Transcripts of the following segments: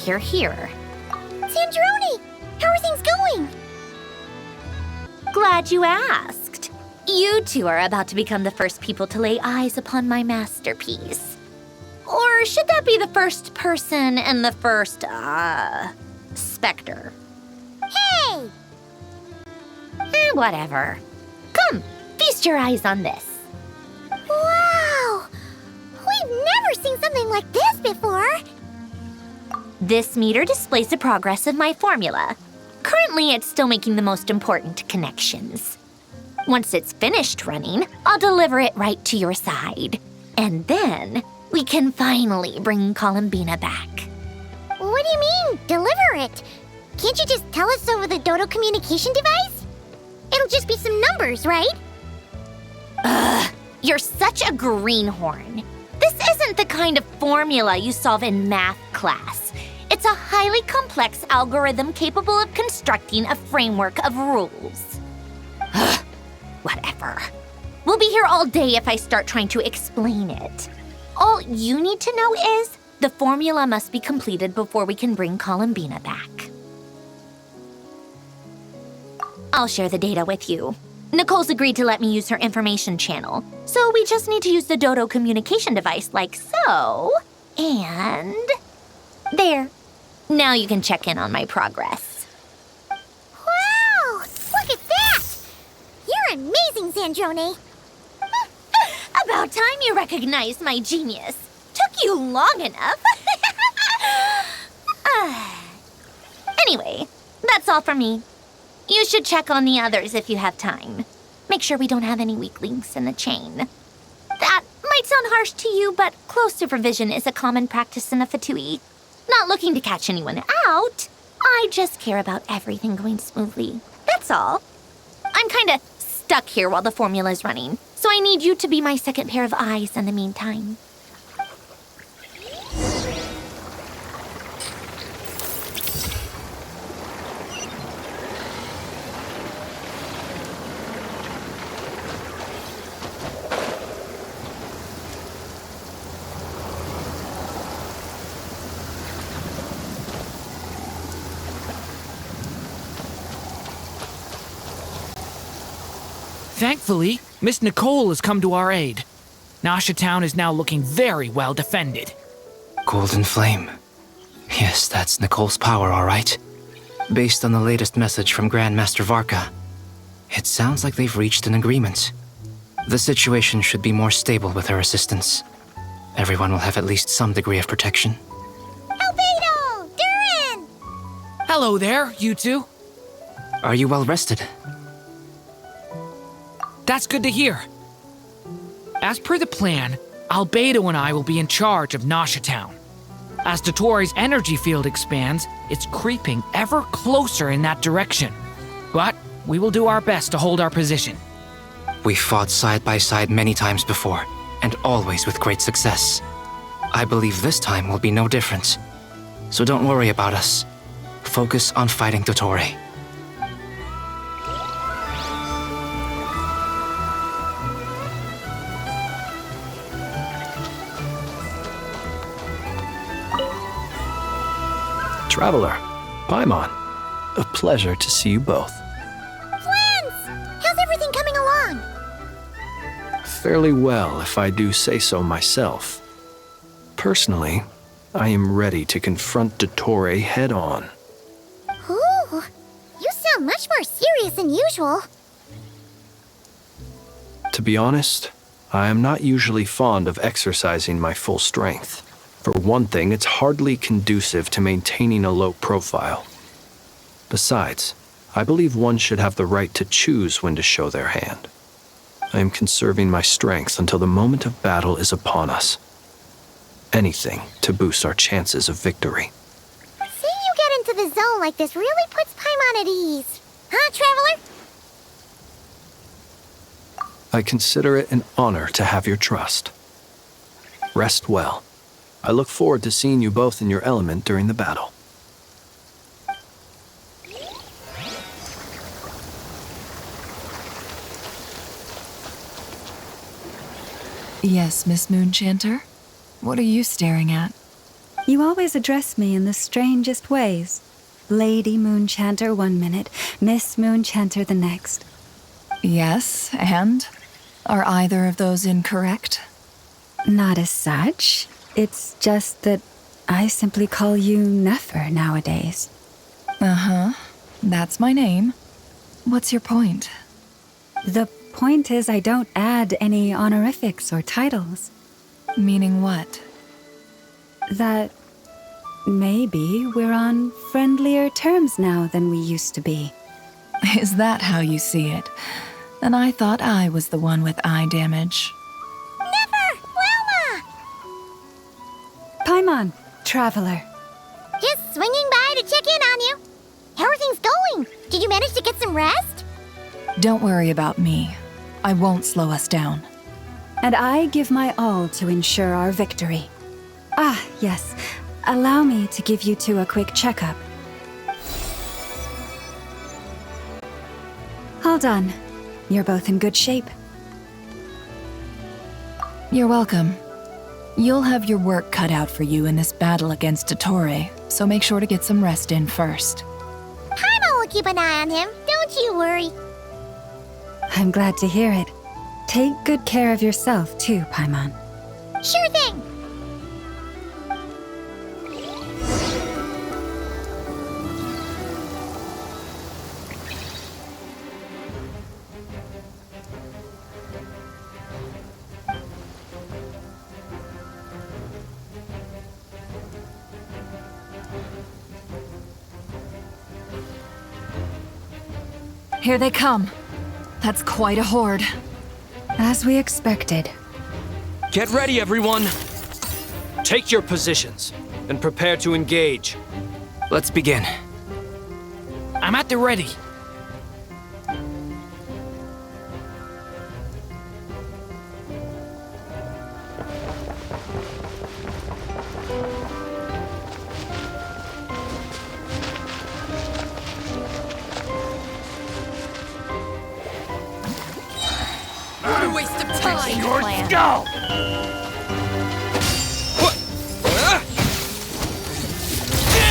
you're here. Sandrone! How are things going? Glad you asked. You two are about to become the first people to lay eyes upon my masterpiece. Or should that be the first person and the first, specter? Hey! Whatever. Come, feast your eyes on this. Wow! We've never seen something like this before! This meter displays the progress of my formula. Currently, it's still making the most important connections. Once it's finished running, I'll deliver it right to your side. And then, we can finally bring Columbina back. What do you mean, deliver it? Can't you just tell us over the Dodocommunication Device? It'll just be some numbers, right? You're such a greenhorn. This isn't the kind of formula you solve in math class. It's a highly complex algorithm capable of constructing a framework of rules. Whatever. We'll be here all day if I start trying to explain it. All you need to know is the formula must be completed before we can bring Columbina back. I'll share the data with you. Nicole's agreed to let me use her information channel, so we just need to use the Dodocommunication device like so, and there. Now you can check in on my progress. Wow! Look at that! You're amazing, Sandrone! About time you recognized my genius. Took you long enough. Anyway, that's all from me. You should check on the others if you have time. Make sure we don't have any weak links in the chain. That might sound harsh to you, but close supervision is a common practice in a Fatui. Not looking to catch anyone out. I just care about everything going smoothly. That's all. I'm kinda stuck here while the formula's running, so I need you to be my second pair of eyes in the meantime. Thankfully, Miss Nicole has come to our aid. Nasha Town is now looking very well defended. Golden Flame. Yes, that's Nicole's power, all right. Based on the latest message from Grandmaster Varka, it sounds like they've reached an agreement. The situation should be more stable with her assistance. Everyone will have at least some degree of protection. Albedo! Durin! Hello there, you two. Are you well rested? That's good to hear. As per the plan, Albedo and I will be in charge of Nasha Town. As Dottore's energy field expands, it's creeping ever closer in that direction. But we will do our best to hold our position. We fought side by side many times before, and always with great success. I believe this time will be no different. So don't worry about us. Focus on fighting Dottore. Traveler, Paimon, a pleasure to see you both. Flans! How's everything coming along? Fairly well, if I do say so myself. Personally, I am ready to confront Dottore head-on. Ooh, you sound much more serious than usual. To be honest, I am not usually fond of exercising my full strength. For one thing, it's hardly conducive to maintaining a low profile. Besides, I believe one should have the right to choose when to show their hand. I am conserving my strength until the moment of battle is upon us. Anything to boost our chances of victory. Seeing you get into the zone like this really puts Paimon at ease. Huh, Traveler? I consider it an honor to have your trust. Rest well. I look forward to seeing you both in your element during the battle. Yes, Miss Moonchanter? What are you staring at? You always address me in the strangest ways. Lady Moonchanter one minute, Miss Moonchanter the next. Yes, and? Are either of those incorrect? Not as such. It's just that I simply call you Nefer nowadays. Uh-huh. That's my name. What's your point? The point is I don't add any honorifics or titles. Meaning what? That maybe we're on friendlier terms now than we used to be. Is that how you see it? And I thought I was the one with eye damage. Never! Wilma! Paimon, traveler. Just swinging by to check in on you. How are things going? Did you manage to get some rest? Don't worry about me. I won't slow us down. And I give my all to ensure our victory. Ah, yes. Allow me to give you two a quick checkup. All done. You're both in good shape. You're welcome. You'll have your work cut out for you in this battle against Dottore, so make sure to get some rest in first. Paimon will keep an eye on him. Don't you worry. I'm glad to hear it. Take good care of yourself, too, Paimon. Sure thing. Here they come. That's quite a horde. As we expected. Get ready, everyone! Take your positions and prepare to engage. Let's begin. I'm at the ready. Go!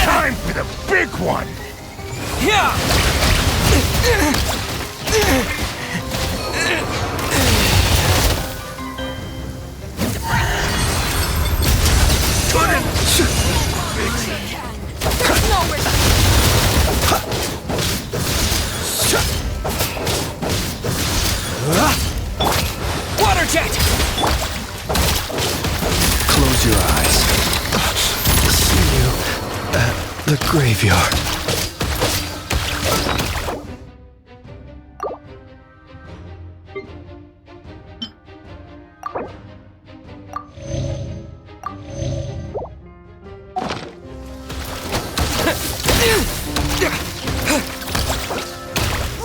Time for the big one! Water jet! Close your eyes. See you at the graveyard.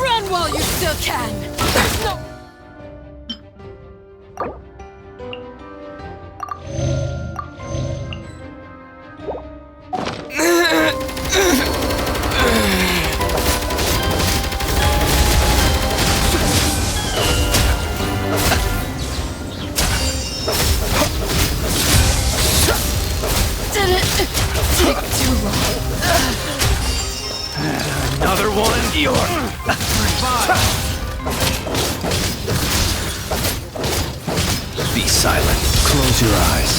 Run while you still can! No! Did it take too long? Another one? Be silent. Close your eyes.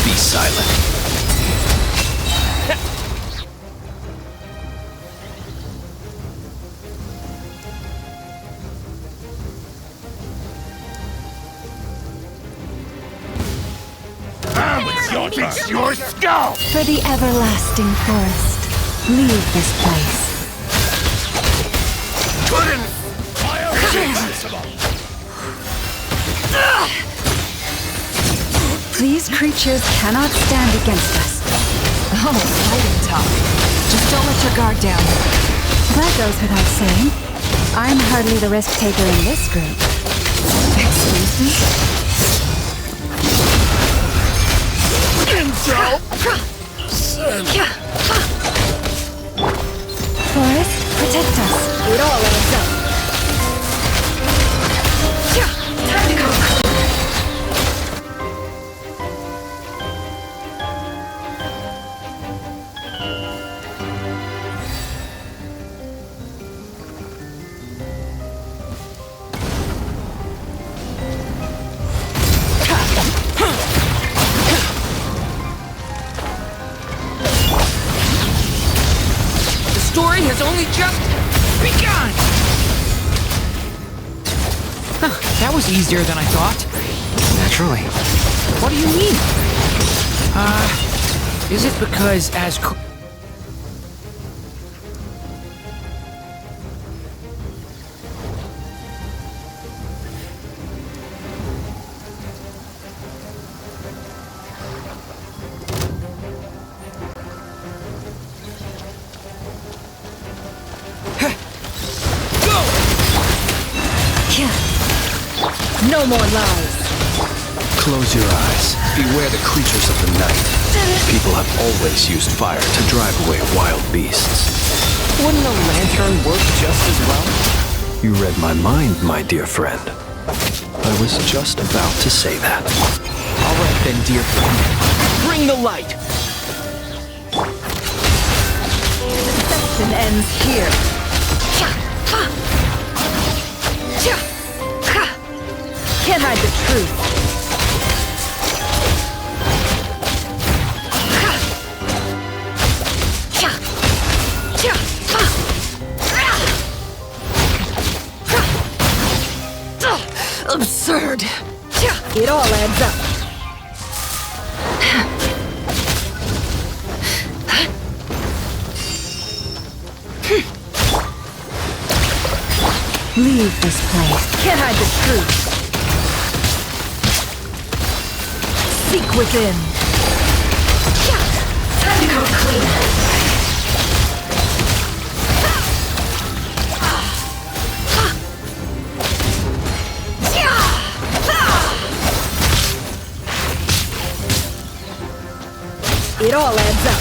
Be silent. It's your skull! For the everlasting forest, leave this place. These creatures cannot stand against us. Oh, fighting talk. Just don't let your guard down. That goes without saying. I'm hardly the risk taker in this group. Excuse me? Forest, protect us. It all adds up. Time to go. only just begun! That was easier than I thought. Naturally. What do you mean? Is it because as... No more lies. Close your eyes. Beware the creatures of the night. People have always used fire to drive away wild beasts. Wouldn't a lantern work just as well? You read my mind, my dear friend. I was just about to say that. All right then, dear friend. Bring the light! The deception ends here. Can't hide the truth. Absurd. It all adds up. Leave this place. Can't hide the truth. Seek within. Time to go clean. It all adds up.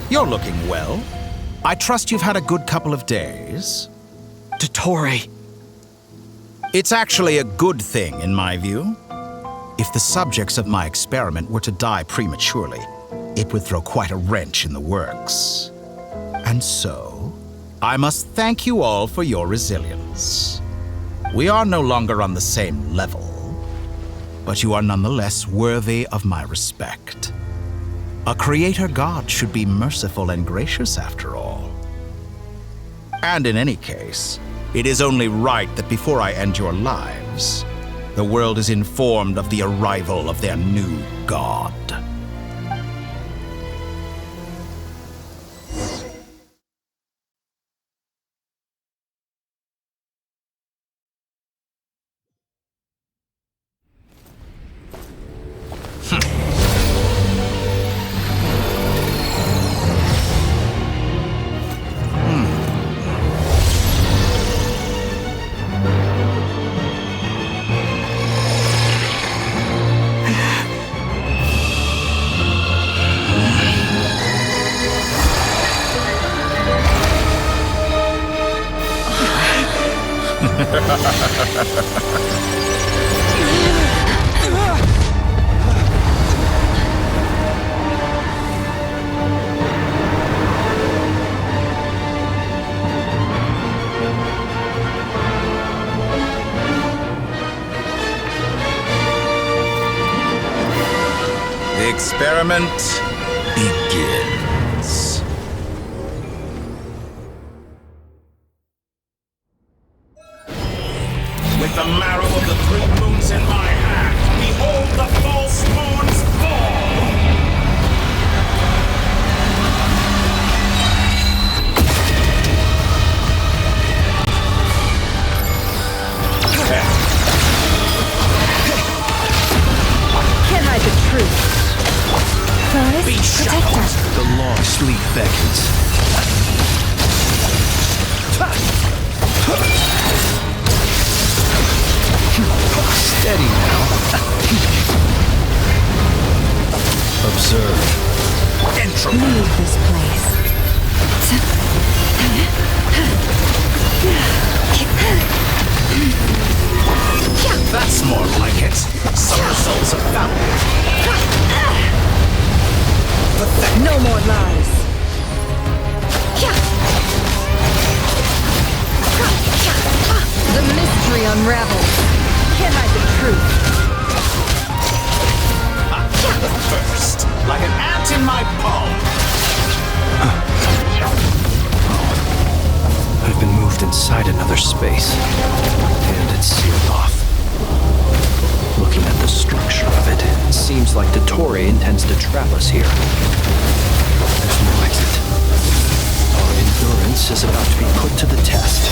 You're looking well. I trust you've had a good couple of days. Dottore. It's actually a good thing, in my view. If the subjects of my experiment were to die prematurely, it would throw quite a wrench in the works. And so, I must thank you all for your resilience. We are no longer on the same level, but you are nonetheless worthy of my respect. A creator god should be merciful and gracious after all. And in any case, it is only right that before I end your lives, the world is informed of the arrival of their new god. The experiment begins. With the marrow of the 3 moons in my hand, behold the false moons fall! Can't hide the truth. Be shot! The long sleep beckons. Steady now. Observe. Leave this place. That's more like it. Some results of valor. No more lies. mystery unravels. Can't hide the truth. First, like an ant in my palm. I've been moved inside another space, and it's sealed off. Looking at the structure of it, it seems like Dottore intends to trap us here. There's no exit. Our endurance is about to be put to the test.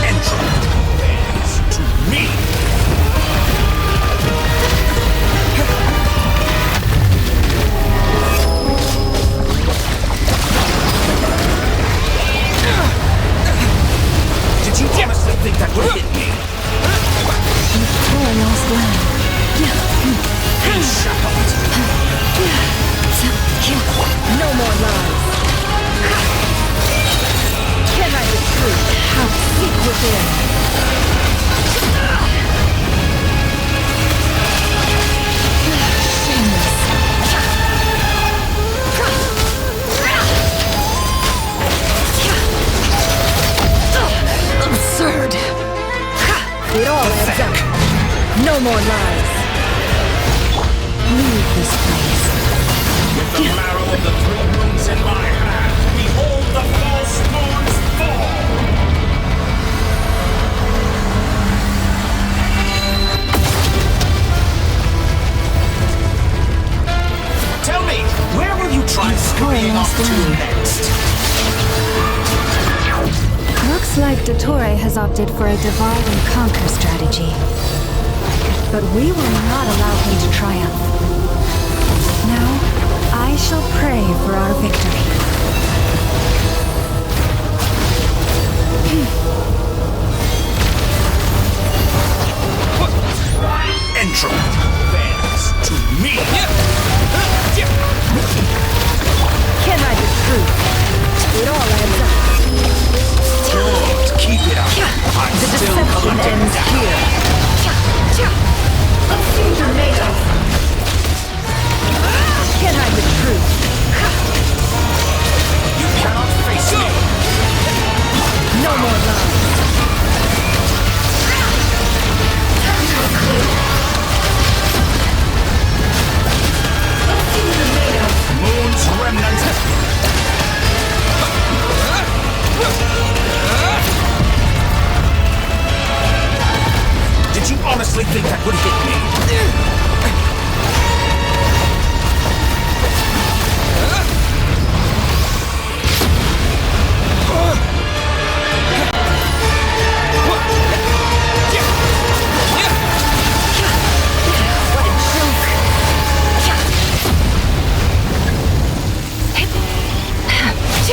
Entrance to me! Did you honestly think that would hit me? Dottore lost land. Be shackled! No more lies. Can't hide the truth. How seek within. Shameless. Absurd. It all adds up. No more lies. Leave this place. With the marrow of the three moons in my hand, behold the false moons fall! Tell me, where will you try scurrying off to next? Looks like Dottore has opted for a divide and conquer strategy. But we will not allow him to triumph. Now, I shall pray for our victory. Entrance bends to me! Can't hide the truth. It all adds up. Good, keep it up. I'm The still deception collecting ends data. here. Can't hide the truth. You cannot face me! No more lies. Moon's remnant! Did you honestly think that would hit me?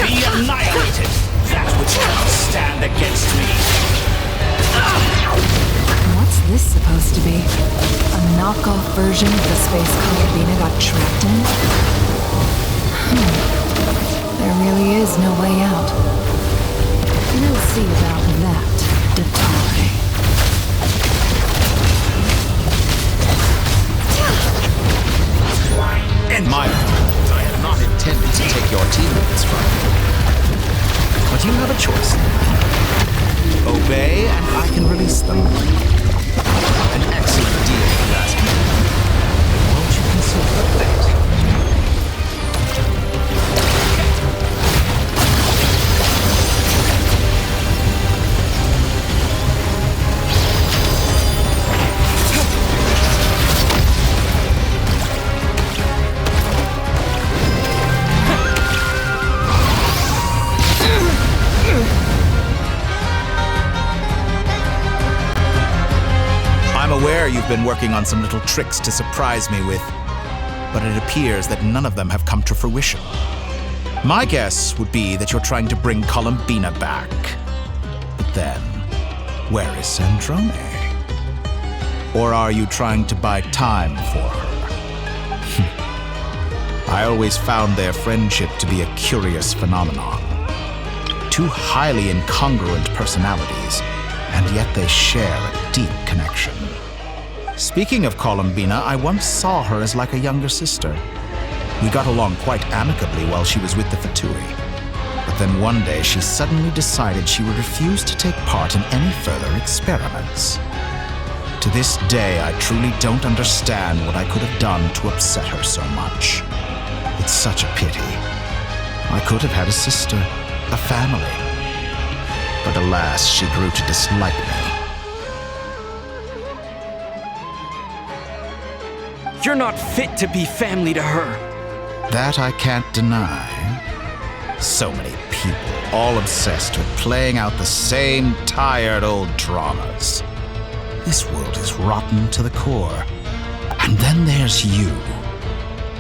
Be annihilated! That which cannot stand against me! What's this supposed to be? A knockoff version of the space Columbina got trapped in? There really is no way out. We'll see about that, Dottore. And my fault, I had not intended to take your teammates from you. But you have a choice. Obey, and I can release them. An excellent deal, if you ask me. Won't you consider the fate? Aware you've been working on some little tricks to surprise me with, but it appears that none of them have come to fruition. My guess would be that you're trying to bring Columbina back. But then, where is Sandrone? Or are you trying to buy time for her? I always found their friendship to be a curious phenomenon. Two highly incongruent personalities, and yet they share a deep connection. Speaking of Columbina, I once saw her as like a younger sister. We got along quite amicably while she was with the Fatui. But then one day she suddenly decided she would refuse to take part in any further experiments. To this day, I truly don't understand what I could have done to upset her so much. It's such a pity. I could have had a sister, a family. But alas, she grew to dislike me. You're not fit to be family to her. That I can't deny. So many people, all obsessed with playing out the same tired old dramas. This world is rotten to the core. And then there's you.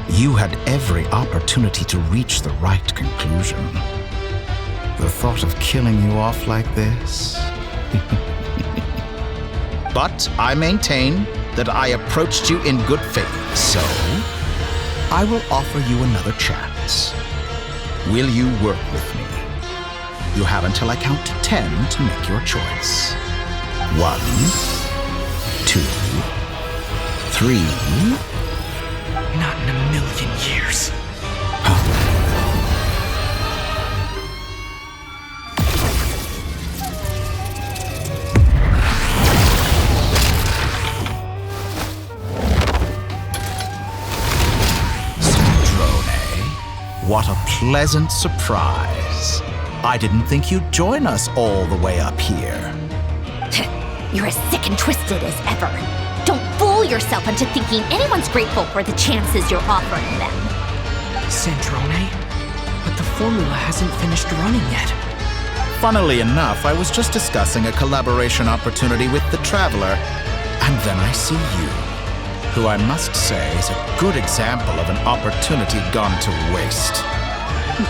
You had every opportunity to reach the right conclusion. The thought of killing you off like this? But I maintain that I approached you in good faith, so I will offer you another chance. Will you work with me? You have until I count to 10 to make your choice. 1, 2, 3. Not in a million years. Sandrone, what a pleasant surprise. I didn't think you'd join us all the way up here. You're as sick and twisted as ever. Don't fool yourself into thinking anyone's grateful for the chances you're offering them. Sandrone? But the formula hasn't finished running yet. Funnily enough, I was just discussing a collaboration opportunity with the Traveler, and then I see you, who I must say is a good example of an opportunity gone to waste.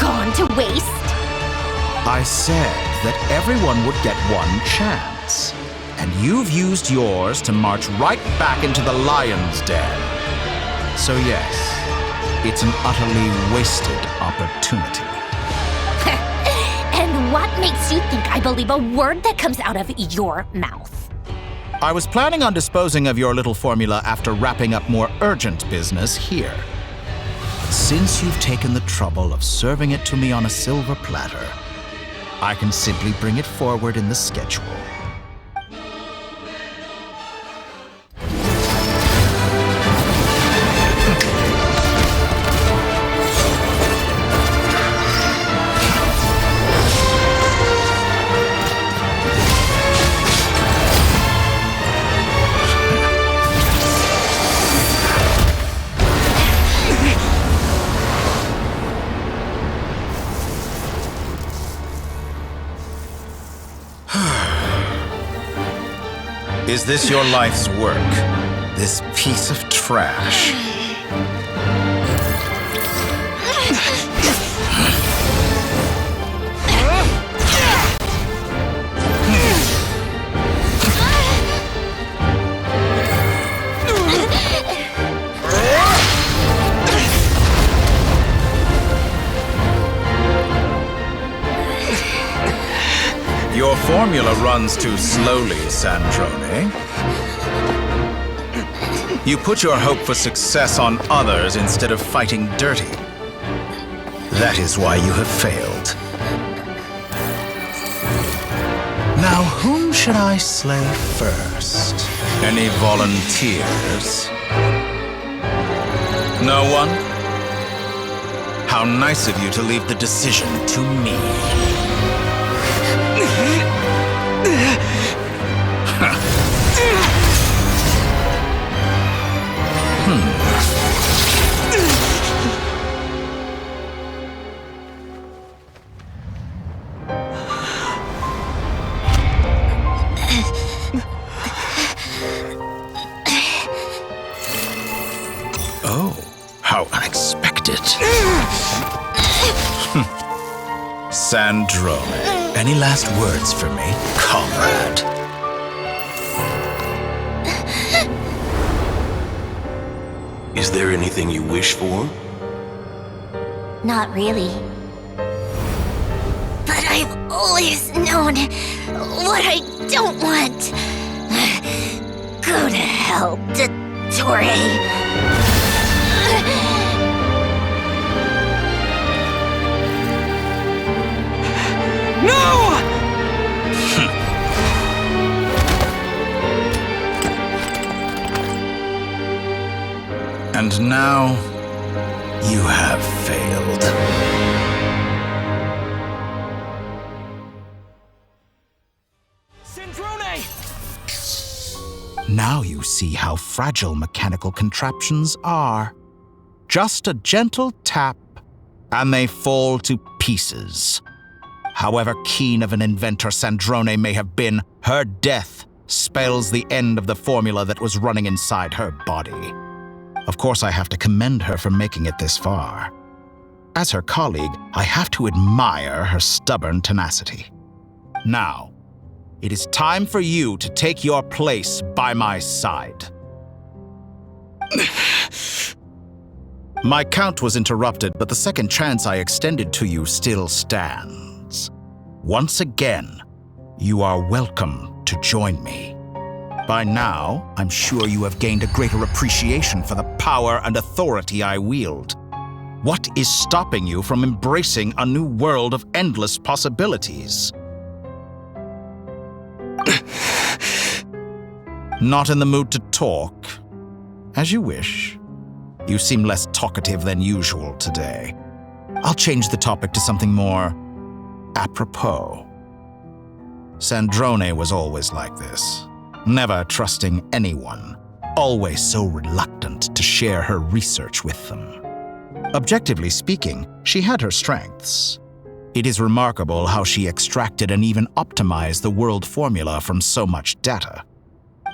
Gone to waste? I said that everyone would get one chance, and you've used yours to march right back into the lion's den. So yes, it's an utterly wasted opportunity. And what makes you think I believe a word that comes out of your mouth? I was planning on disposing of your little formula after wrapping up more urgent business here. But since you've taken the trouble of serving it to me on a silver platter, I can simply bring it forward in the schedule. Is this your life's work? This piece of trash? Your formula runs too slowly, Sandrone. You put your hope for success on others instead of fighting dirty. That is why you have failed. Now, whom should I slay first? Any volunteers? No one? How nice of you to leave the decision to me. Oh, how unexpected. Sandrone, any last words for me, comrade? Is there anything you wish for? Not really. But I've always known what I don't want. Go to hell, Dottore. No! And now, you have failed. Sandrone! Now you see how fragile mechanical contraptions are. Just a gentle tap, and they fall to pieces. However keen of an inventor Sandrone may have been, her death spells the end of the formula that was running inside her body. Of course, I have to commend her for making it this far. As her colleague, I have to admire her stubborn tenacity. Now, it is time for you to take your place by my side. My count was interrupted, but the second chance I extended to you still stands. Once again, you are welcome to join me. By now, I'm sure you have gained a greater appreciation for the power and authority I wield. What is stopping you from embracing a new world of endless possibilities? Not in the mood to talk? As you wish. You seem less talkative than usual today. I'll change the topic to something more apropos. Sandrone was always like this. Never trusting anyone, always so reluctant to share her research with them. Objectively speaking, she had her strengths. It is remarkable how she extracted and even optimized the world formula from so much data.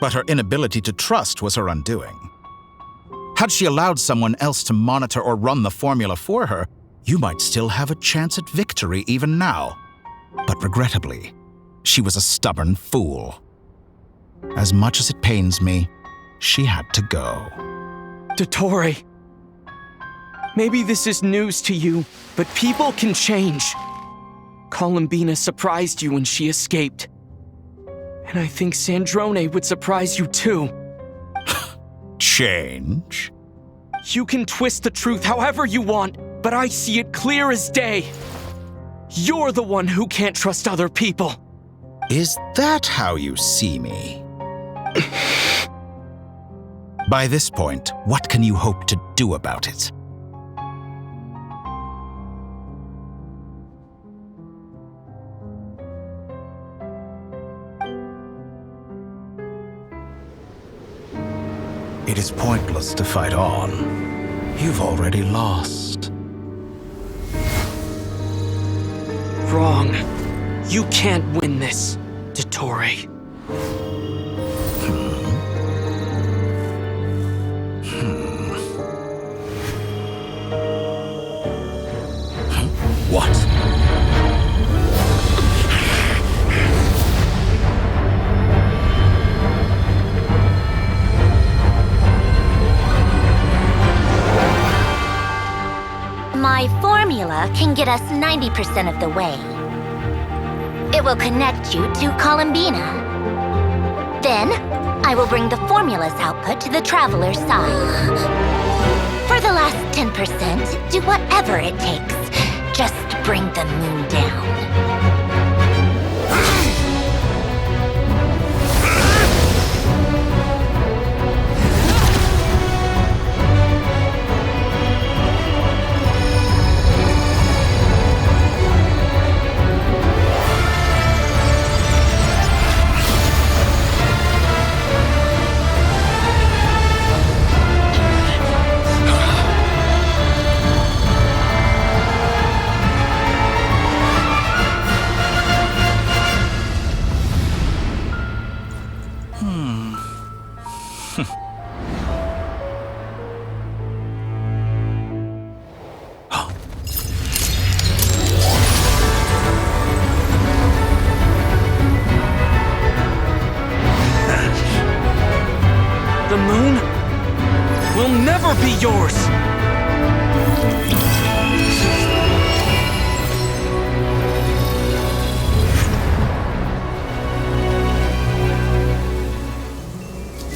But her inability to trust was her undoing. Had she allowed someone else to monitor or run the formula for her, you might still have a chance at victory even now. But regrettably, she was a stubborn fool. As much as it pains me, she had to go. Dottore, maybe this is news to you, but people can change. Columbina surprised you when she escaped. And I think Sandrone would surprise you too. Change? You can twist the truth however you want, but I see it clear as day. You're the one who can't trust other people. Is that how you see me? By this point, what can you hope to do about it? It is pointless to fight on. You've already lost. Wrong. You can't win this, Dottore. What? My formula can get us 90% of the way. It will connect you to Columbina. Then, I will bring the formula's output to the Traveler's side. For the last 10%, do whatever it takes. Just bring the moon down. The moon will never be yours!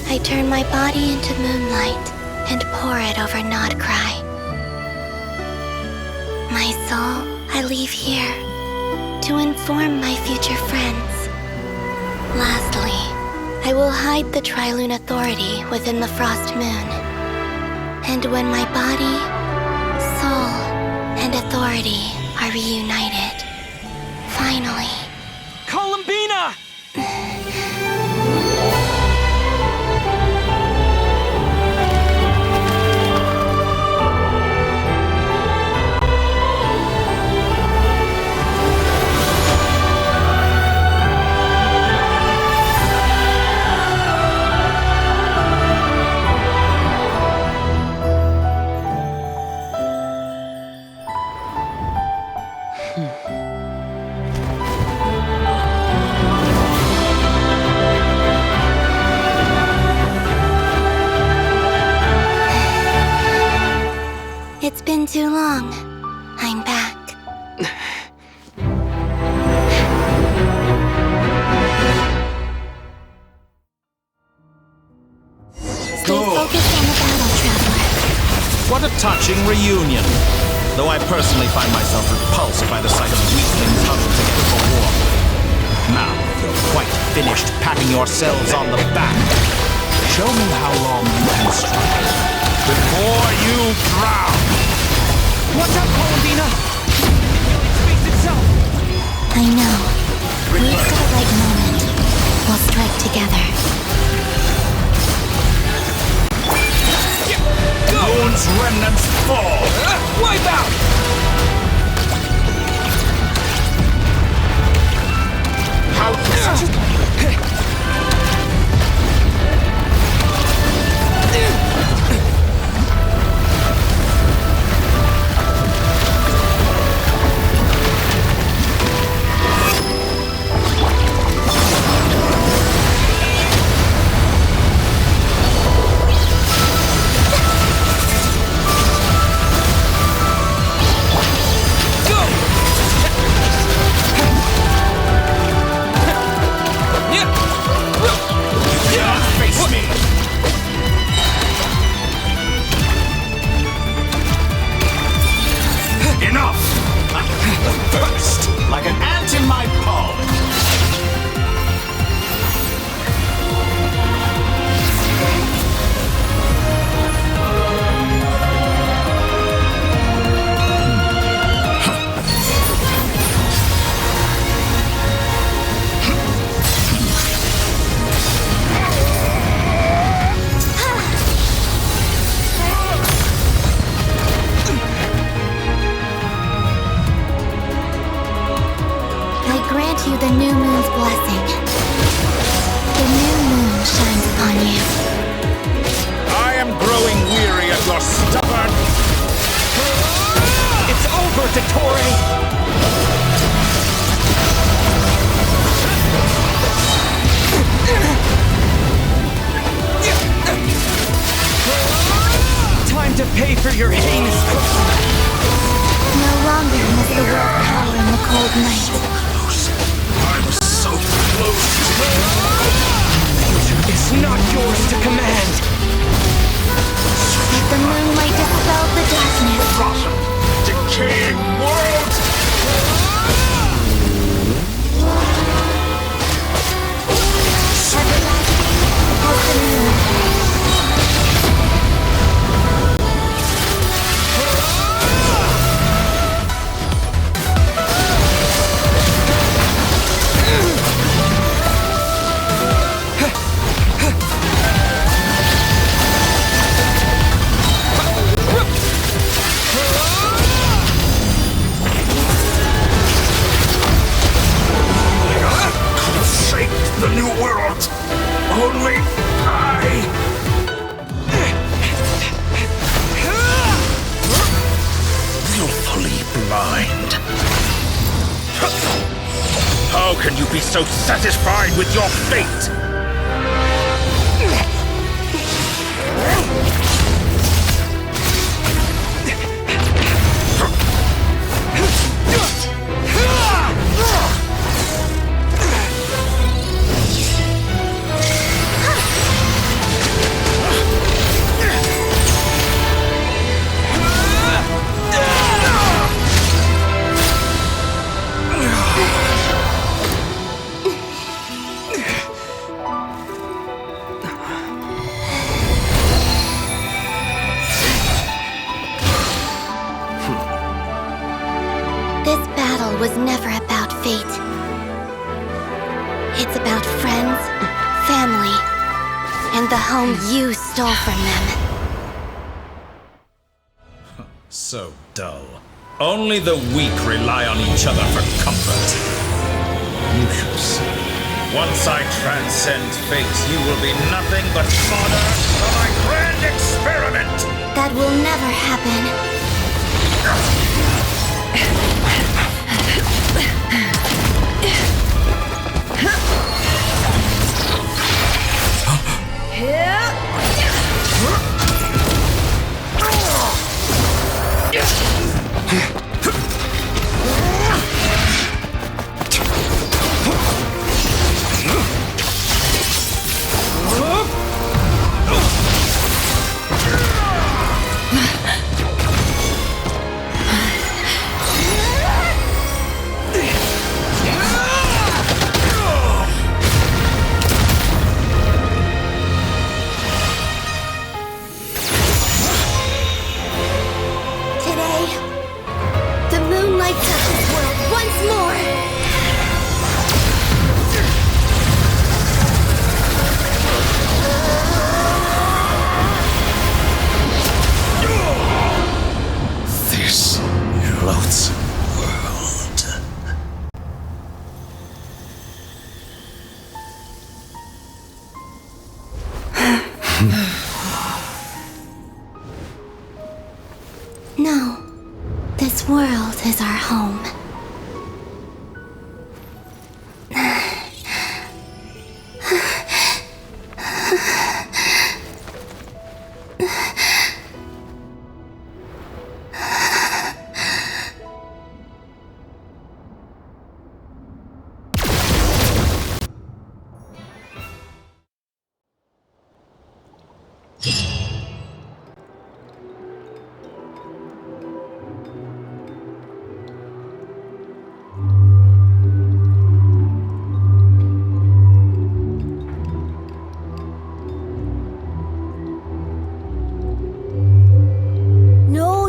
I turn my body into moonlight and pour it over Nodcry. My soul, I leave here, to inform my future friends. Lastly, I will hide the Trilune Authority within the Frost Moon. And when my body, soul, and authority are reunited, finally... Columbina! It's been too long. I'm back. Stay focused on the battle, Traveler. What a touching reunion. Though I personally find myself repulsed by the sight of weaklings huddled together for war. Now, if you're quite finished patting yourselves on the back, show me how long you can strike before you drown. Watch out, Columbina! Space itself! I know. Wait for the right moment. We'll strike together. Moon's remnants fall! Wipe out! Like an ant in my palm. You the new moon's blessing. The new moon shines upon you. I am growing weary of your stubborn... It's over, Dottore! Time to pay for your heinous... No longer must the world cower in the cold night. I'm so close to It's not yours to command. Let the moonlight dispel the darkness. rotten, decaying world! Everlasting as the moon. The new world! Only I... Willfully blind. How can you be so satisfied with your fate? It's about friends, family, and the home you stole from them. So dull. Only the weak rely on each other for comfort. You shall see. Once I transcend fate, you will be nothing but fodder for my grand experiment! That will never happen. No, this world is our home.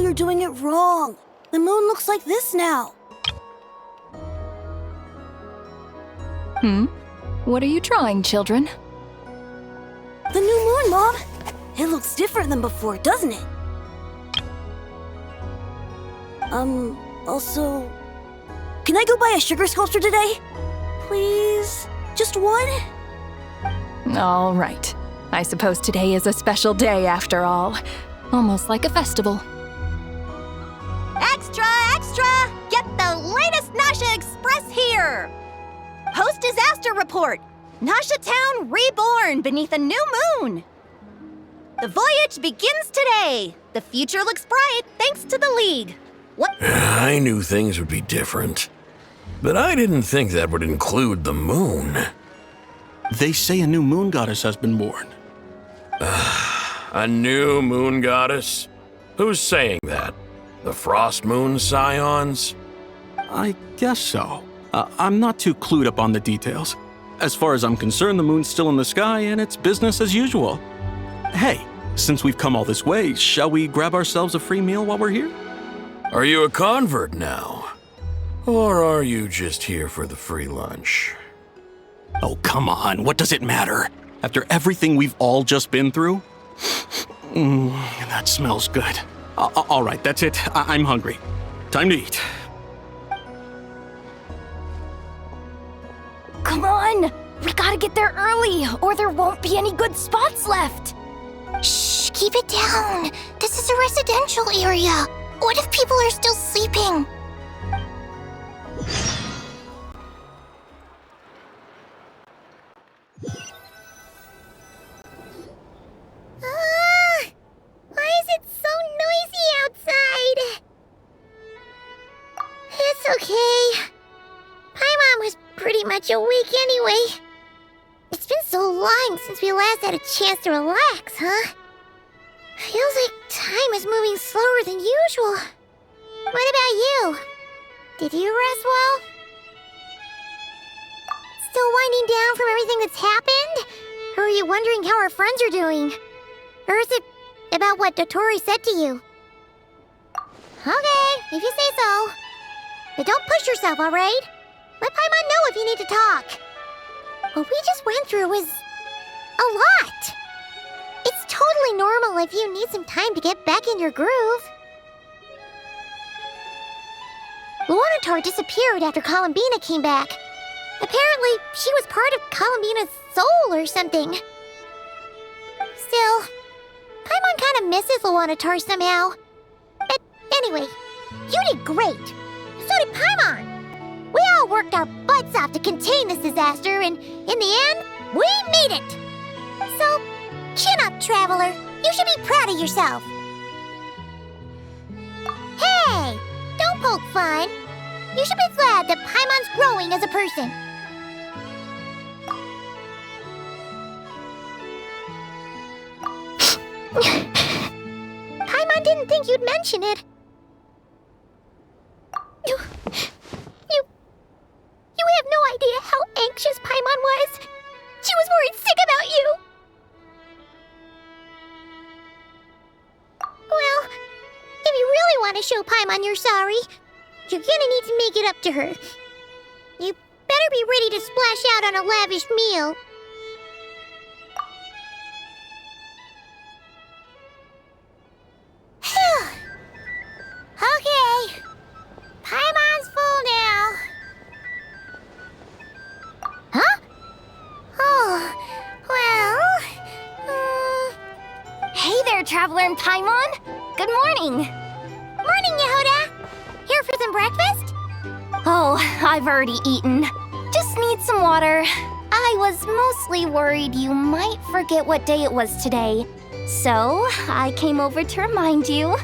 You're doing it wrong. The moon looks like this now. What are you drawing, children? The new moon, Mom. It looks different than before, doesn't it? Also... Can I go buy a sugar sculpture today? Please? Just one? All right. I suppose today is a special day after all. Almost like a festival. Extra, extra! Get the latest Nasha Express here! Post-disaster report! Nasha Town reborn beneath a new moon! The voyage begins today! The future looks bright thanks to the League. What? I knew things would be different, but I didn't think that would include the moon. They say a new moon goddess has been born. A new moon goddess? Who's saying that? The Frost Moon Scions? I guess so. I'm not too clued up on the details. As far as I'm concerned, the moon's still in the sky and it's business as usual. Hey, since we've come all this way, shall we grab ourselves a free meal while we're here? Are you a convert now? Or are you just here for the free lunch? Oh, come on. What does it matter? After everything we've all just been through? That smells good. All right, that's it. I'm hungry. Time to eat. Come on! We gotta get there early, or there won't be any good spots left! Shh, keep it down. This is a residential area. What if people are still sleeping? Why is it so noisy outside? It's okay. Paimon was pretty much awake anyway. It's been so long since we last had a chance to relax, huh? Feels like time is moving slower than usual. What about you? Did you rest well? Still winding down from everything that's happened? Or are you wondering how our friends are doing? Or is it about what Dottore said to you? Okay, if you say so. But don't push yourself, alright? Let Paimon know if you need to talk. what we just went through was a lot. It's totally normal if you need some time to get back in your groove. Luanatar disappeared after Columbina came back. Apparently, she was part of Columbina's soul or something. Still, Paimon kind of misses Luanatar somehow. But anyway, you did great. So did Paimon. We all worked our butts off to contain this disaster, and in the end, we made it. So, chin up, Traveler. You should be proud of yourself. Hey, don't poke fun. You should be glad that Paimon's growing as a person. Paimon didn't think you'd mention it. You have no idea how anxious Paimon was. She was worried sick about you. Well, if you really want to show Paimon you're sorry, you're gonna need to make it up to her. You better be ready to splash out on a lavish meal. Okay. Paimon's full now. Huh? Oh, well, Hey there, Traveler and Paimon. Good morning. Morning, Yehuda. Here for some breakfast? Oh, I've already eaten. Just need some water. I was mostly worried you might forget what day it was today. So, I came over to remind you.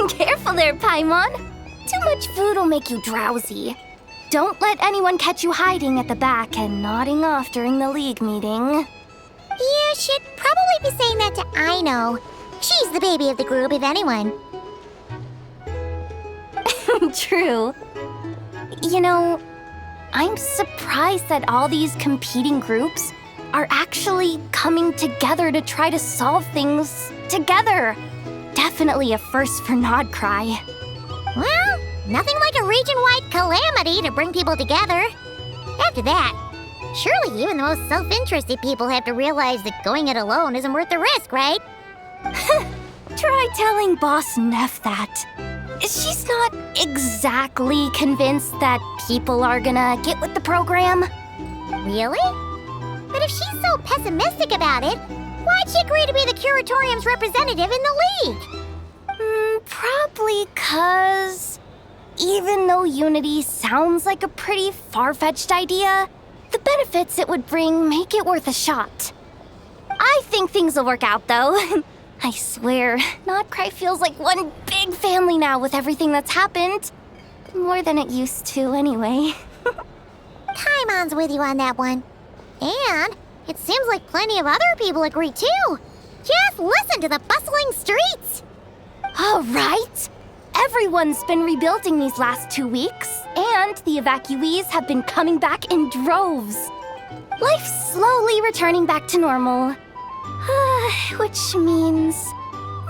Careful there, Paimon. Too much food will make you drowsy. Don't let anyone catch you hiding at the back and nodding off during the league meeting. You should probably be saying that to Aino. She's the baby of the group, if anyone. True. You know, I'm surprised that all these competing groups are actually coming together to try to solve things together. Definitely a first for Nodcry. Well, nothing like a region-wide calamity to bring people together. After that, surely even the most self-interested people have to realize that going it alone isn't worth the risk, right? Try telling Boss Neff that. She's not exactly convinced that people are gonna get with the program. Really? But if she's so pessimistic about it, why'd she agree to be the Curatorium's representative in the league? Probably 'cause even though Unity sounds like a pretty far-fetched idea, the benefits it would bring make it worth a shot. I think things will work out, though. I swear, Nodcry feels like one big family now with everything that's happened. More than it used to, anyway. Paimon's with you on that one. And it seems like plenty of other people agree, too. Just listen to the bustling streets. All right. Everyone's been rebuilding these last 2 weeks, and the evacuees have been coming back in droves. Life's slowly returning back to normal. Which means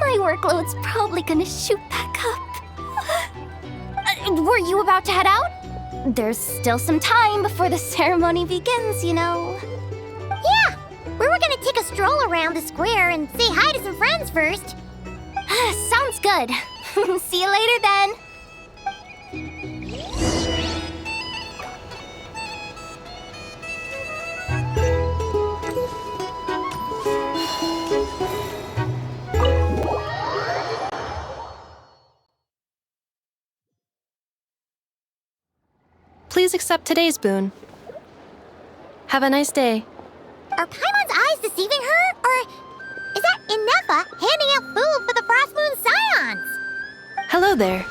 my workload's probably gonna shoot back up. Were you about to head out? There's still some time before the ceremony begins, you know. Yeah, we were gonna take a stroll around the square and say hi to some friends first. Sounds good. See you later then. Please accept today's boon. Have a nice day. Are Paimon's eyes deceiving her? Or is that Inefa handing out food for the Frost Moon Scions? Hello there.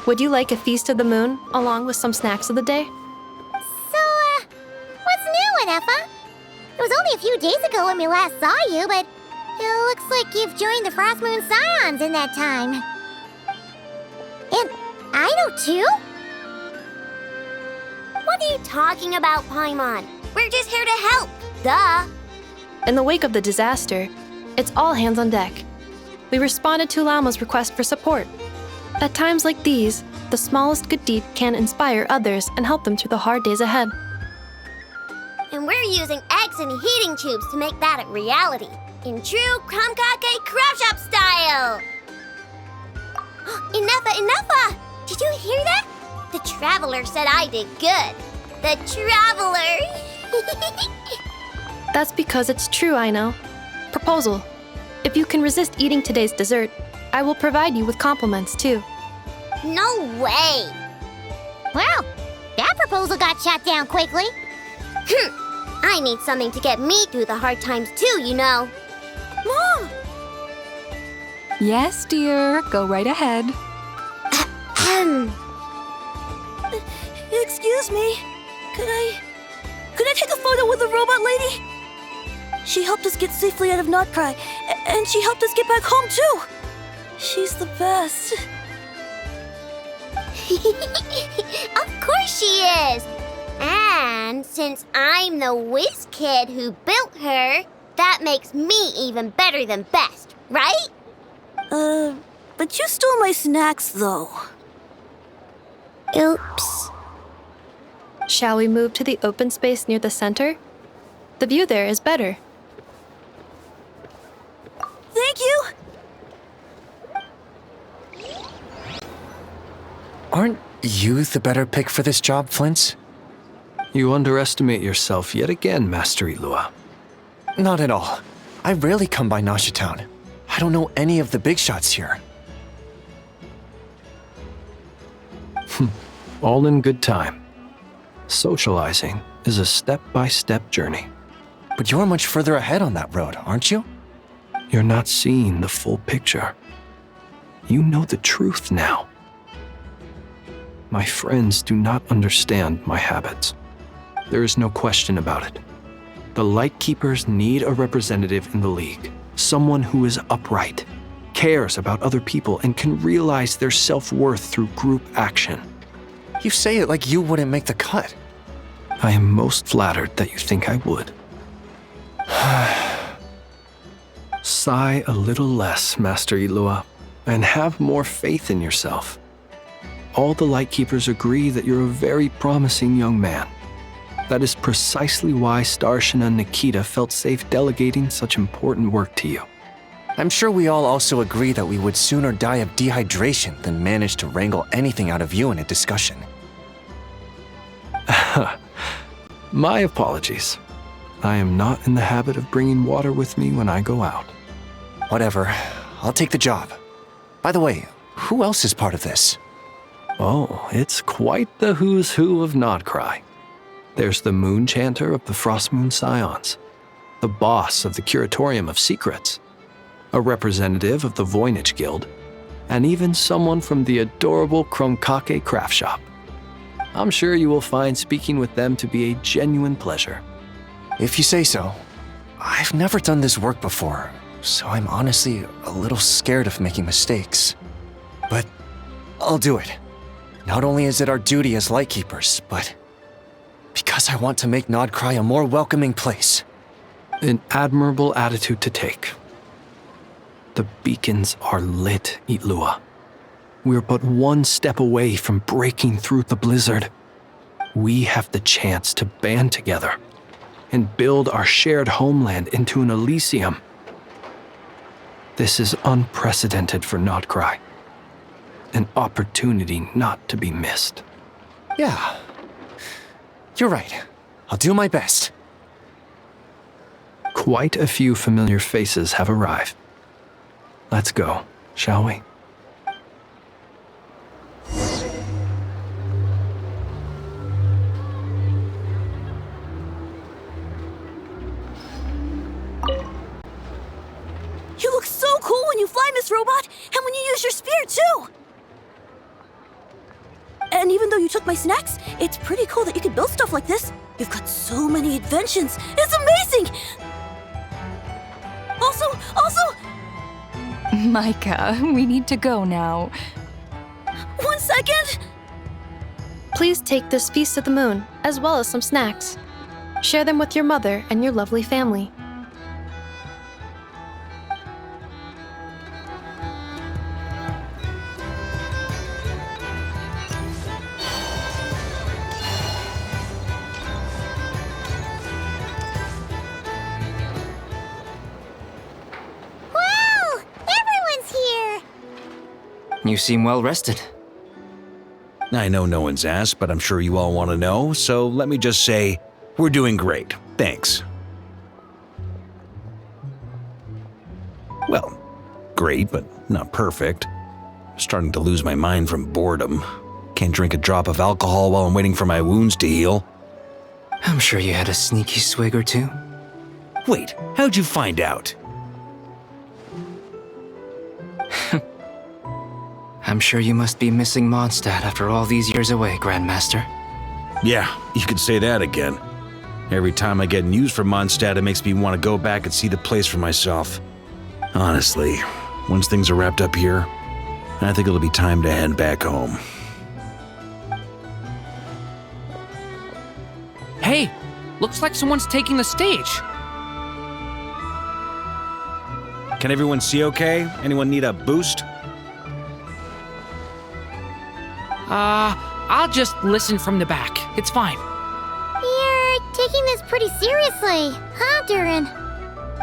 Would you like a feast of the moon along with some snacks of the day? So, what's new, Inefa? It was only a few days ago when we last saw you, but it looks like you've joined the Frost Moon Scions in that time. And Aino too? What are you talking about, Paimon? We're just here to help. Duh. In the wake of the disaster, it's all hands on deck. We responded to Lama's request for support. At times like these, The smallest good deed can inspire others and help them through the hard days ahead. And we're using eggs and heating tubes to make that a reality. In true Krumkake craft shop style! Enough! Did you hear that? The Traveler said I did good. The Traveler! That's because it's true, I know. Proposal. If you can resist eating today's dessert, I will provide you with compliments, too. No way! Well, that proposal got shot down quickly. I need something to get me through the hard times too, you know. Mom! Yes, dear. Go right ahead. Excuse me. Could I take a photo with the robot lady? She helped us get safely out of Notcry, and she helped us get back home too. She's the best. Of course she is! And since I'm the whiz kid who built her, that makes me even better than best, right? But you stole my snacks, though. Oops. Shall we move to the open space near the center? The view there is better. Thank you! Aren't you the better pick for this job, Flint? You underestimate yourself yet again, Master Ilua. Not at all. I rarely come by Nasha Town. I don't know any of the big shots here. All in good time. Socializing is a step-by-step journey. But you're much further ahead on that road, aren't you? You're not seeing the full picture. You know the truth now. My friends do not understand my habits. There is no question about it. The Lightkeepers need a representative in the League. Someone who is upright, cares about other people, and can realize their self-worth through group action. You say it like you wouldn't make the cut. I am most flattered that you think I would. Sigh a little less, Master Ilua, and have more faith in yourself. All the Lightkeepers agree that you're a very promising young man. That is precisely why Starshina Nikita felt safe delegating such important work to you. I'm sure we all also agree that we would sooner die of dehydration than manage to wrangle anything out of you in a discussion. My apologies. I am not in the habit of bringing water with me when I go out. Whatever. I'll take the job. By the way, who else is part of this? Oh, it's quite the who's who of Notcry. There's the Moon Chanter of the Frostmoon Scions, the boss of the Curatorium of Secrets, a representative of the Voynich Guild, and even someone from the adorable Krumkake craft shop. I'm sure you will find speaking with them to be a genuine pleasure. If you say so. I've never done this work before, so I'm honestly a little scared of making mistakes. But I'll do it. Not only is it our duty as Lightkeepers, but because I want to make Notcry a more welcoming place. An admirable attitude to take. The beacons are lit, Ilua. We're but one step away from breaking through the blizzard. We have the chance to band together and build our shared homeland into an Elysium. This is unprecedented for Notcry. An opportunity not to be missed. Yeah. You're right. I'll do my best. Quite a few familiar faces have arrived. Let's go, shall we? You look so cool when you fly, Miss Robot, and when you use your spear, too! And even though you took my snacks, it's pretty cool that you can build stuff like this. You've got so many inventions. It's amazing! Also... Micah, we need to go now. 1 second! Please take this Feast of the Moon, as well as some snacks. Share them with your mother and your lovely family. You seem well rested. I know no one's asked, but I'm sure you all want to know, so let me just say, we're doing great. Thanks. Well, great, but not perfect. Starting to lose my mind from boredom. Can't drink a drop of alcohol while I'm waiting for my wounds to heal. I'm sure you had a sneaky swig or two. Wait, how'd you find out? I'm sure you must be missing Mondstadt after all these years away, Grandmaster. Yeah, you could say that again. Every time I get news from Mondstadt, it makes me want to go back and see the place for myself. Honestly, once things are wrapped up here, I think it'll be time to head back home. Hey, looks like someone's taking the stage. Can everyone see okay? Anyone need a boost? I'll just listen from the back. It's fine. You're taking this pretty seriously, huh, Durin?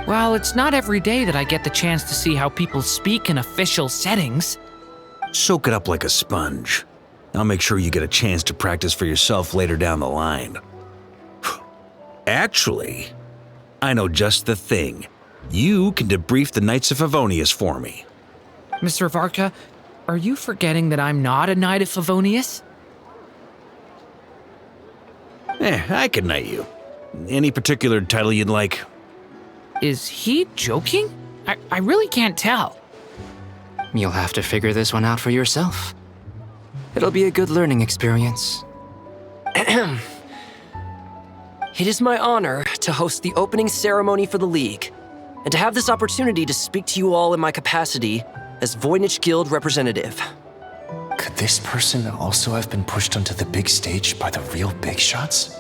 Well, it's not every day that I get the chance to see how people speak in official settings. Soak it up like a sponge. I'll make sure you get a chance to practice for yourself later down the line. Actually, I know just the thing. You can debrief the Knights of Favonius for me. Mr. Varka, are you forgetting that I'm not a Knight of Favonius? I can knight you. Any particular title you'd like? Is he joking? I really can't tell. You'll have to figure this one out for yourself. It'll be a good learning experience. It is my honor to host the opening ceremony for the League, and to have this opportunity to speak to you all in my capacity as Voynich Guild representative. Could this person also have been pushed onto the big stage by the real big shots?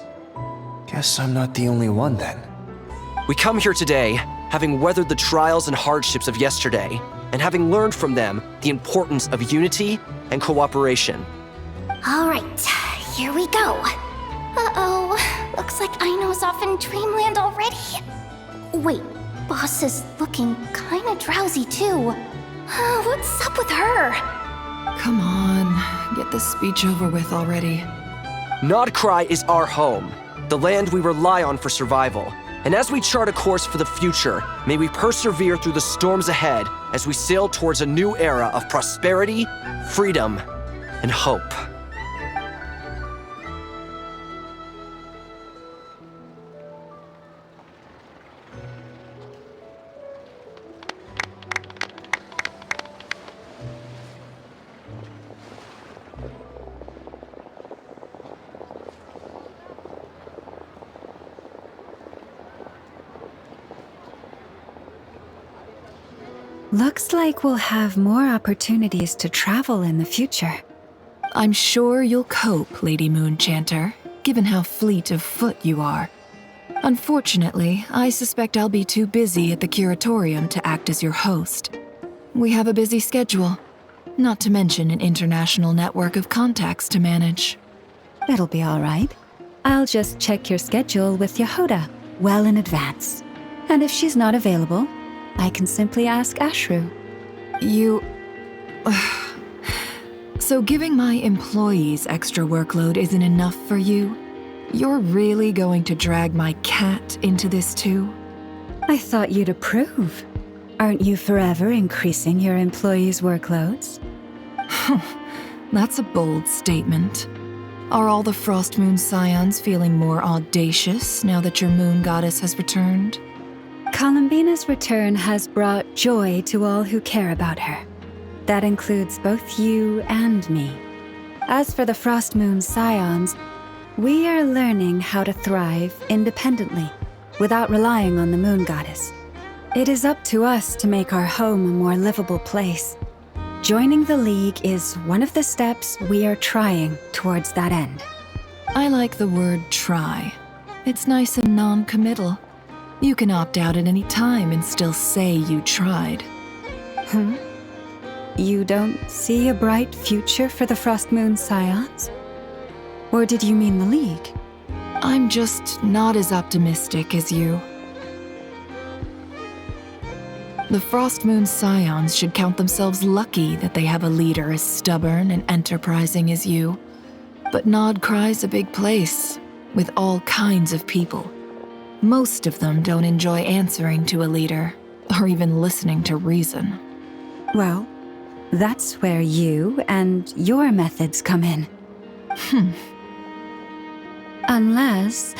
Guess I'm not the only one then. We come here today, having weathered the trials and hardships of yesterday, and having learned from them the importance of unity and cooperation. All right, here we go. Uh-oh, looks like Aino's off in Dreamland already. Wait, Boss is looking kinda drowsy too. What's up with her? Come on, get this speech over with already. Nodcry is our home, the land we rely on for survival. And as we chart a course for the future, may we persevere through the storms ahead as we sail towards a new era of prosperity, freedom, and hope. Looks like we'll have more opportunities to travel in the future. I'm sure you'll cope, Lady Moonchanter, given how fleet of foot you are. Unfortunately, I suspect I'll be too busy at the curatorium to act as your host. We have a busy schedule, not to mention an international network of contacts to manage. It'll be all right. I'll just check your schedule with Yehoda well in advance. And if she's not available, I can simply ask Ashru. So giving my employees extra workload isn't enough for you? You're really going to drag my cat into this too? I thought you'd approve. Aren't you forever increasing your employees' workloads? That's a bold statement. Are all the Frost Moon Scions feeling more audacious now that your moon goddess has returned? Columbina's return has brought joy to all who care about her. That includes both you and me. As for the Frost Moon Scions, we are learning how to thrive independently, without relying on the moon goddess. It is up to us to make our home a more livable place. Joining the League is one of the steps we are trying towards that end. I like the word try. It's nice and non-committal. You can opt out at any time and still say you tried. You don't see a bright future for the Frost Moon Scions? Or did you mean the League? I'm just not as optimistic as you. The Frost Moon Scions should count themselves lucky that they have a leader as stubborn and enterprising as you. But Nodcry's a big place, with all kinds of people. Most of them don't enjoy answering to a leader, or even listening to reason. Well, that's where you and your methods come in. Unless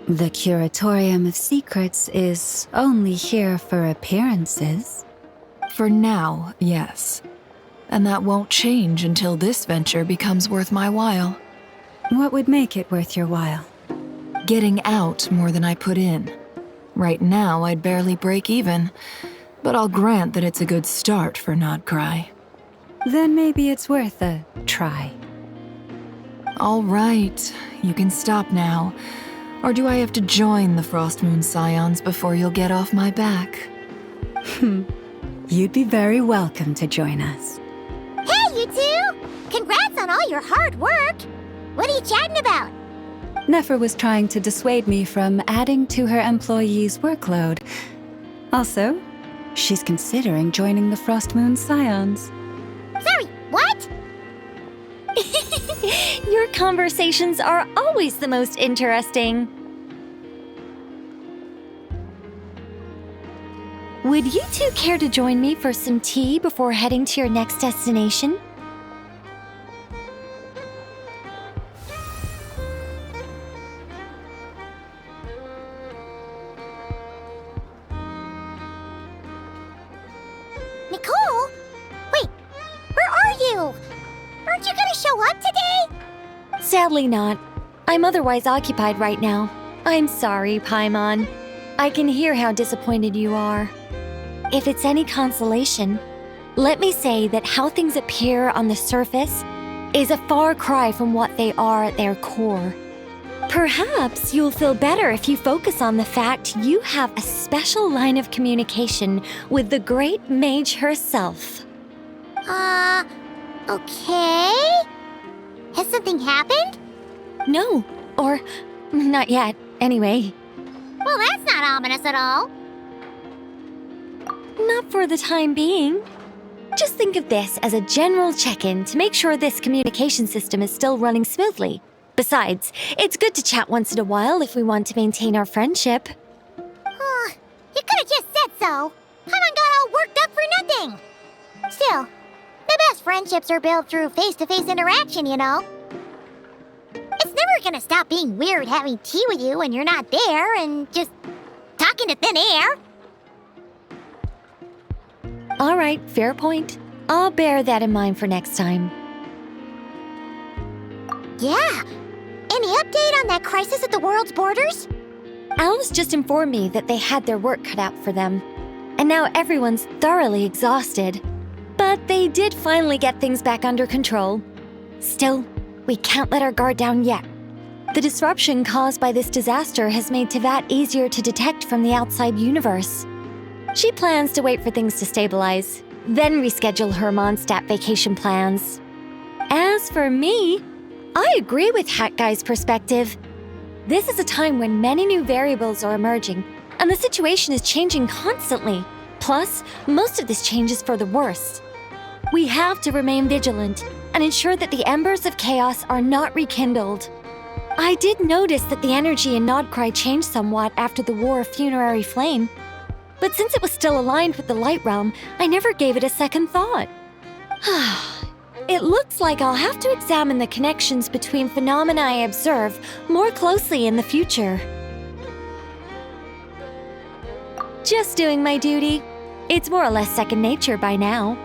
the Curatorium of Secrets is only here for appearances. For now, yes. And that won't change until this venture becomes worth my while. What would make it worth your while? Getting out more than I put in. Right now, I'd barely break even, but I'll grant that it's a good start for Nodcry. Then maybe it's worth a try. All right, you can stop now. Or do I have to join the Frost Moon Scions before you'll get off my back? You'd be very welcome to join us. Hey, you two! Congrats on all your hard work! What are you chatting about? Nefer was trying to dissuade me from adding to her employees' workload. Also, she's considering joining the Frost Moon Scions. Sorry, what? Your conversations are always the most interesting. Would you two care to join me for some tea before heading to your next destination? Nicole? Wait, where are you? Aren't you gonna show up today? Sadly not. I'm otherwise occupied right now. I'm sorry, Paimon. I can hear how disappointed you are. If it's any consolation, let me say that how things appear on the surface is a far cry from what they are at their core. Perhaps you'll feel better if you focus on the fact you have a special line of communication with the great mage herself. Okay? Has something happened? No, or not yet, anyway. Well, that's not ominous at all. Not for the time being. Just think of this as a general check-in to make sure this communication system is still running smoothly. Besides, it's good to chat once in a while if we want to maintain our friendship. You could have just said so. Paimon got all worked up for nothing. Still, the best friendships are built through face-to-face interaction, you know. It's never gonna stop being weird having tea with you when you're not there and just talking to thin air. All right, fair point. I'll bear that in mind for next time. Yeah. Any update on that crisis at the world's borders? Alice just informed me that they had their work cut out for them. And now everyone's thoroughly exhausted. But they did finally get things back under control. Still, we can't let our guard down yet. The disruption caused by this disaster has made Teyvat easier to detect from the outside universe. She plans to wait for things to stabilize, then reschedule her Mondstadt vacation plans. As for me, I agree with Hat Guy's perspective. This is a time when many new variables are emerging, and the situation is changing constantly. Plus, most of this change is for the worse. We have to remain vigilant and ensure that the embers of chaos are not rekindled. I did notice that the energy in Nodcry changed somewhat after the War of Funerary Flame, but since it was still aligned with the Light Realm, I never gave it a second thought. It looks like I'll have to examine the connections between phenomena I observe more closely in the future. Just doing my duty. It's more or less second nature by now.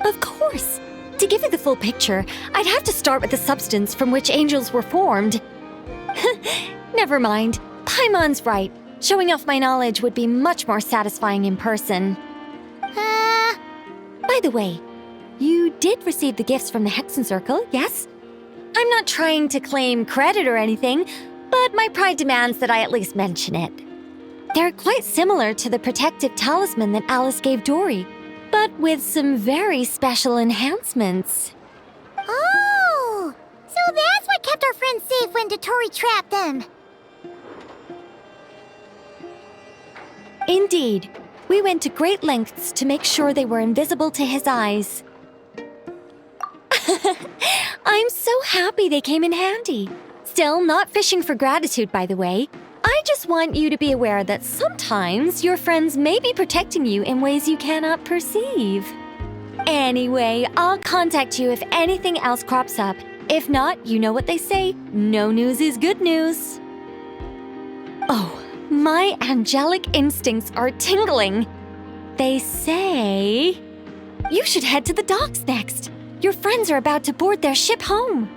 Of course. To give you the full picture, I'd have to start with the substance from which angels were formed. Never mind. Paimon's right. Showing off my knowledge would be much more satisfying in person. By the way, you did receive the gifts from the Hexen Circle, yes? I'm not trying to claim credit or anything, but my pride demands that I at least mention it. They're quite similar to the protective talisman that Alice gave Dory, but with some very special enhancements. Oh! So that's what kept our friends safe when Dottore trapped them. Indeed. We went to great lengths to make sure they were invisible to his eyes. I'm so happy they came in handy. Still, not fishing for gratitude, by the way. I just want you to be aware that sometimes your friends may be protecting you in ways you cannot perceive. Anyway, I'll contact you if anything else crops up. If not, you know what they say, no news is good news. Oh, my angelic instincts are tingling. They say you should head to the docks next. Your friends are about to board their ship home.